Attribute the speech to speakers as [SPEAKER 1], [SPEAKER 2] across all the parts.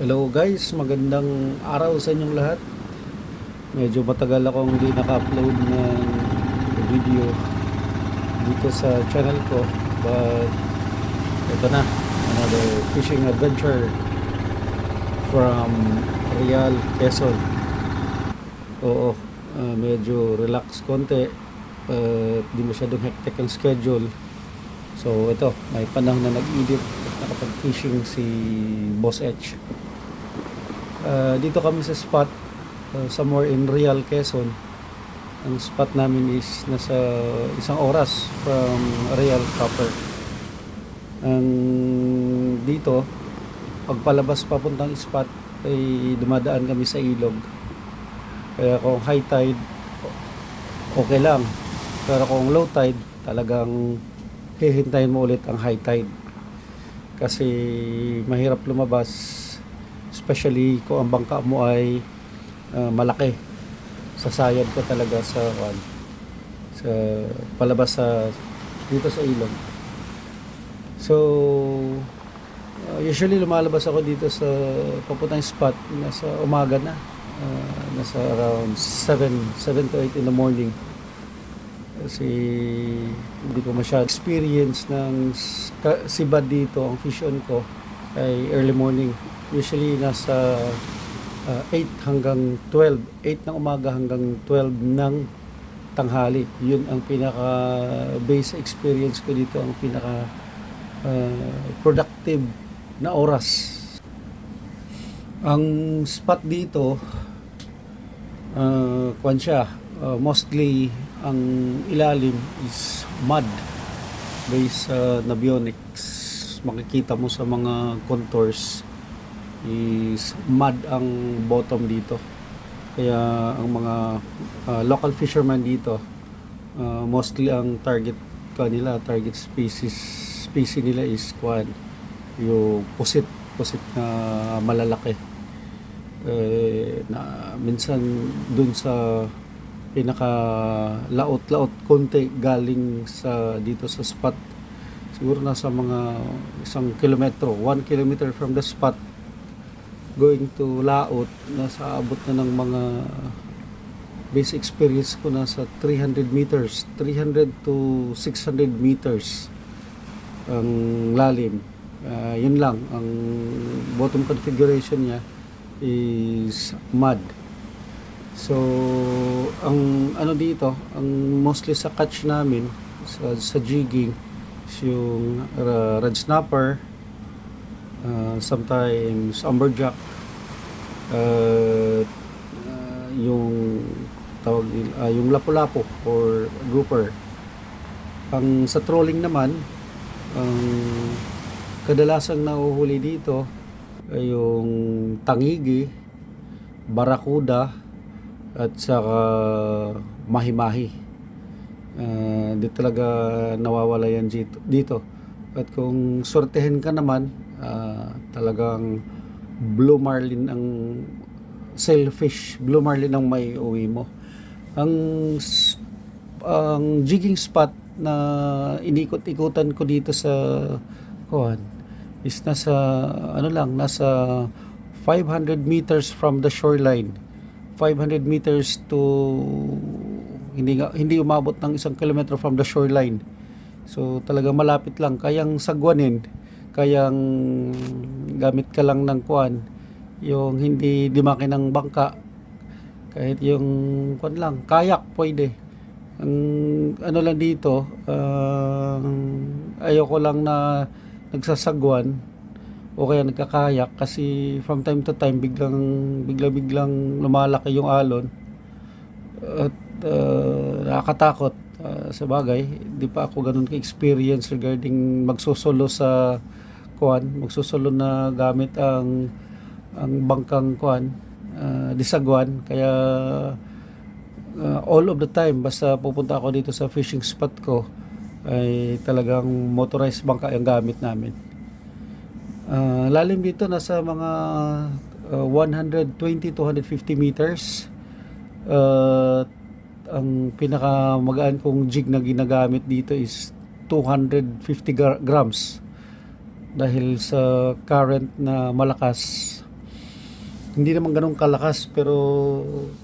[SPEAKER 1] Hello guys, magandang araw sa inyong lahat. Medyo matagal akong hindi naka-upload ng video dito sa channel ko. But ito na, another fishing adventure from Real, Quezon. Oo, medyo relax konti. Di masyadong hectic ang schedule. So ito, may panahon na nag-edit at nakapag-fishing si Boss H. Dito kami sa spot, somewhere in Real, Quezon. Ang spot namin is nasa 1 oras from Real proper. Ang dito, pagpalabas papuntang spot ay dumadaan kami sa ilog. Kaya kung high tide, okay lang. Pero kung low tide, talagang hihintayin mo ulit ang high tide. Kasi mahirap lumabas, especially kung ang bangka mo ay malaki. Sasayad ka talaga sa palabas dito sa ilog. So usually lumalabas ako dito sa papuntang spot nasa umaga na, nasa around 7 to 8 in the morning. Kasi hindi ko masyadong experience ng sibad dito. Ang fish on ko ay early morning. Usually nasa 8 hanggang 12. 8 ng umaga hanggang 12 ng tanghali. Yun ang pinaka base experience ko dito. Ang pinaka productive na oras. Ang spot dito, kwan siya, mostly ang ilalim is mud based sa Navionics. Makikita mo sa mga contours is mud ang bottom dito. Kaya ang mga local fishermen dito, mostly ang target species nila is kwan, yung pusit na malalaki. Na minsan dun sa pinaka laot konti galing sa dito sa spot, siguro nasa mga 1 kilometro, 1 kilometer from the spot going to laot, nasa abot na ng mga base experience ko nasa 300 meters, 300 to 600 meters ang lalim. Yun lang ang bottom configuration niya is mud. So ang ano dito, ang mostly sa catch namin sa jigging is yung red snapper, sometimes amberjack, yung tawag yung lapu-lapu or grouper. Ang sa trolling naman, ang kadalasang nahuhuli dito ay yung tangigi, barakuda, at saka mahi-mahi. Di talaga nawawala yan dito. At kung sortehin ka naman, talagang blue marlin ang sailfish, blue marlin ang may uwi mo. Ang jigging spot na inikot-ikutan ko dito sa kuhan is nasa nasa 500 meters from the shoreline. 500 meters to hindi umabot ng 1 kilometro from the shoreline. So talaga malapit lang, kayang sagwanin, kayang gamit ka lang ng kuan, yung hindi dimaki ng bangka, kahit yung kuan lang, kayak pwede. Ang ano lang dito, ayoko lang na nagsasagwan o kaya nagkakayak, kasi from time to time biglang lumalaki yung alon at nakakatakot. Sa bagay, di pa ako ganun ka-experience regarding magsusolo sa kuan, magsusolo na gamit ang bangkang kuan, disagwan. Kaya all of the time, basta pupunta ako dito sa fishing spot ko, ay talagang motorized bangka yung gamit namin. Lalim dito nasa mga 120 to 150 meters. Ang pinaka magaan kong jig na ginagamit dito is 250 grams dahil sa current na malakas. Hindi naman ganun kalakas, pero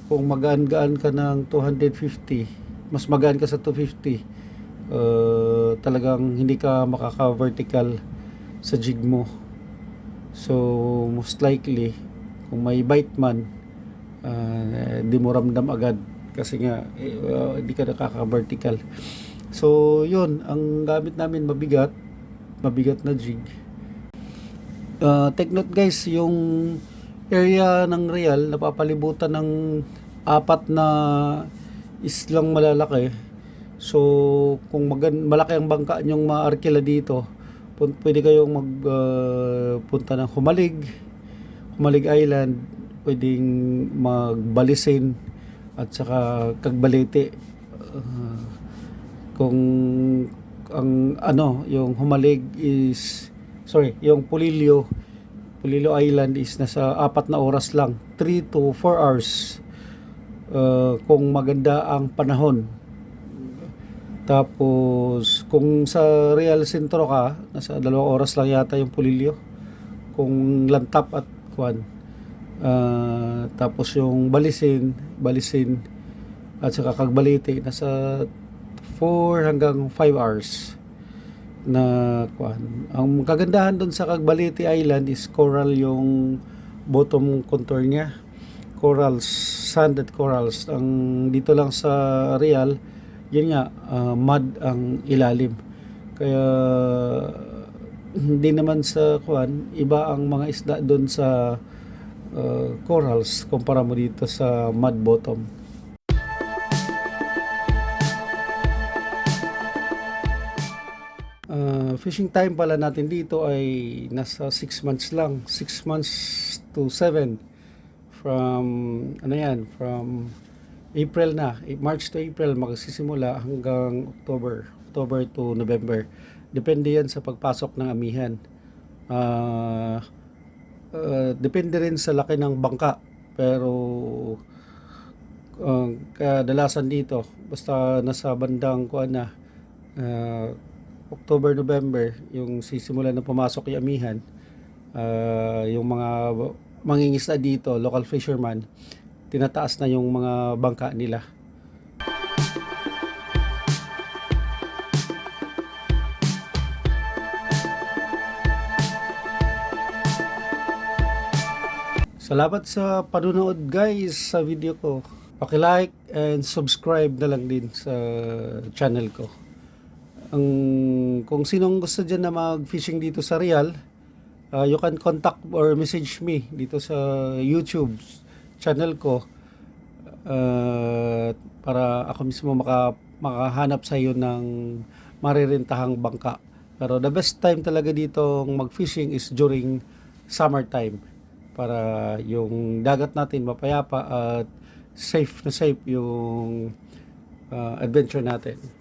[SPEAKER 1] kung magaan-gaan ka ng 250, mas magaan ka sa 250, talagang hindi ka makaka-vertical sa jig mo. So most likely kung may bite man, di mo ramdam agad kasi nga hindi ka nakaka-vertical. So yun, ang gamit namin mabigat na jig. Take note guys, yung area ng Real napapalibutan ng apat na islang malalaki. So kung malaki ang bangka nyong maarkila dito, pwede kayong punta ng Humalig Island, pwedeng magbalisin at saka Cagbalete. Kung ang yung Humalig is yung Polillo Island is nasa 4 na oras lang, 3 to 4 hours kung maganda ang panahon. Tapos kung sa Real Centro ka, nasa 2 oras lang yata yung Polillo kung lantap at kuan. Tapos yung Balisin at saka Cagbalete nasa 4 hanggang 5 hours na kuan. Ang kagandahan doon sa Cagbalete Island is coral yung bottom contour niya. Corals, sand at corals. Ang dito lang sa Real, yun nga, mud ang ilalim. Kaya hindi naman sa kuan, iba ang mga isda doon sa corals kumpara mo dito sa mud bottom. Fishing time pala natin dito ay nasa 6 months lang, 6 months to 7 from from April na, March to April magsisimula hanggang October to November. Depende yan sa pagpasok ng amihan. Depende rin sa laki ng bangka, pero kadalasan dito basta nasa bandang October, November, yung sisimulan na pumasok yung amihan, yung mga mangingisda dito, local fisherman, tinataas na yung mga bangka nila. Salamat sa panunood guys sa video ko. Paki-like and subscribe na lang din sa channel ko. Kung sinong gusto dyan na mag-fishing dito sa Real, you can contact or message me dito sa YouTube channel ko, para ako mismo makahanap sa iyo ng marirentahang bangka. Pero the best time talaga dito mag-fishing is during summertime, para yung dagat natin mapayapa at safe na safe yung adventure natin.